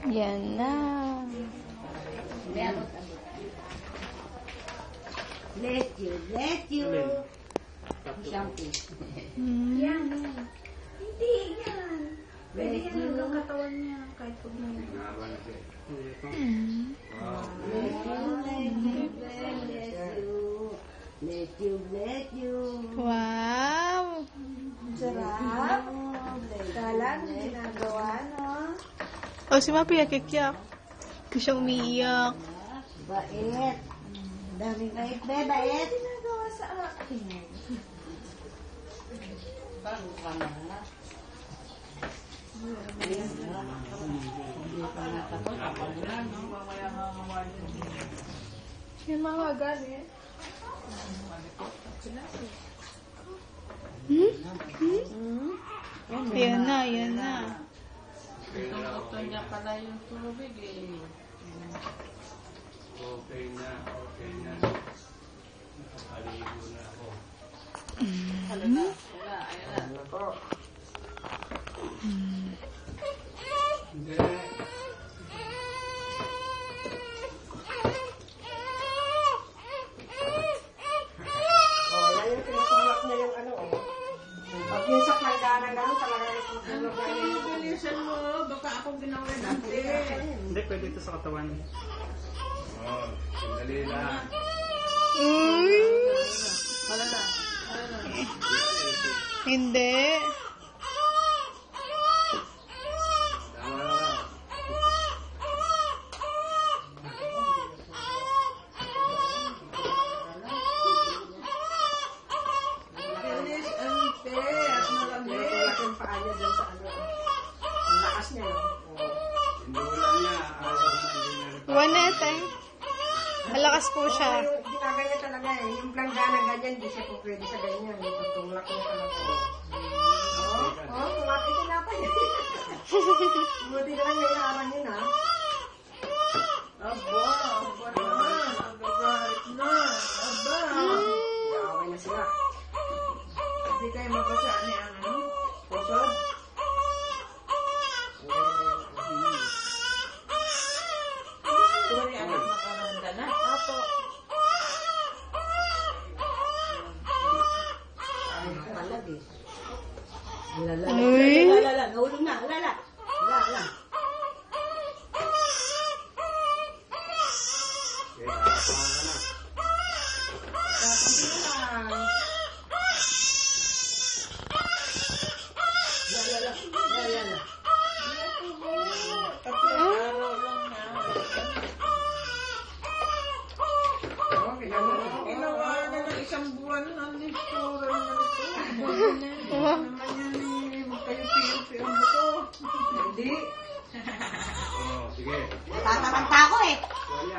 Yan na. Let you. Shampoo. Yan. Hindi yan. Pwede yan hanggang katawan niya. Kahit pag may... Let you. Wow! Sarap. Kalan, ginagawa, no? O, si Mapi nakikiyak. Hindi siya umiiyak. Bait. Daming bait, bait. Ginagawa sa akin. Bago ka na. Yung mga galit. Yan na, yan na. Ito niya pala yung tubig eh. Okay na. Nakapaligo na ako. Ayan na. Hindi. Yan yung pinatulak niya yung ano, oh. Pag yung sa planggana gano'n, talaga yung pinatulak niya yung... Bilisan mo, baka akong ginawa natin. Hindi, pwede ito sa katawan. Sandali lang. Wala na. Hindi. Tama na lang. Bilis, ante, at malamig. Pinatulak yung paa niya dyan sa ano. Ang lakas niya, no? Indulan niya. Ayaw na, hindi na rin. One at time. Malakas po siya. Yung ginaganya talaga eh. Yung planggana ganyan, hindi siya po pwede sa ganyan. Yung tutulak niya talaga. Kumapit na pa yun. Buti na lang may naaman yun, ha? Aba naman. Agagahit na. Aba. Away na sila. Hindi kayo mabasa ni ang ano? Pusod? Sorry, anak makaranda na. Apo. Ay, palag eh. Lala. Uy. Lala. Nahulog na. Lala. Lala. Okay, tama ka na. Tapos na. Lala. Lala. Tatlong araw lang na. Oh, pinanong. Ginawa na ng isang buwan ng listura na ito. Wow. Naman yan eh. Magkayo-piyo-piyo ang buto. Hindi. Sige. Tatamanta ako eh. Tuwalya.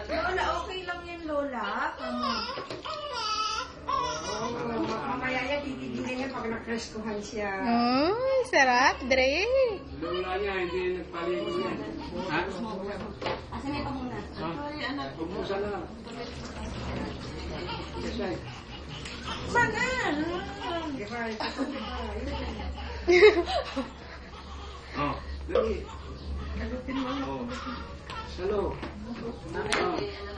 Lola, okay lang yan, Lola. Mamaya yan, titigilin niya pag nakrestuhan siya. Sarap, Dre. Lula niya, hindi nagpaligo niya. Ha? Asan niya pa muna? Ay, anak. Pagpusa na. Kasi. Sana! Di ba? Oh, dali. Nagutin mo. Oh. Salo.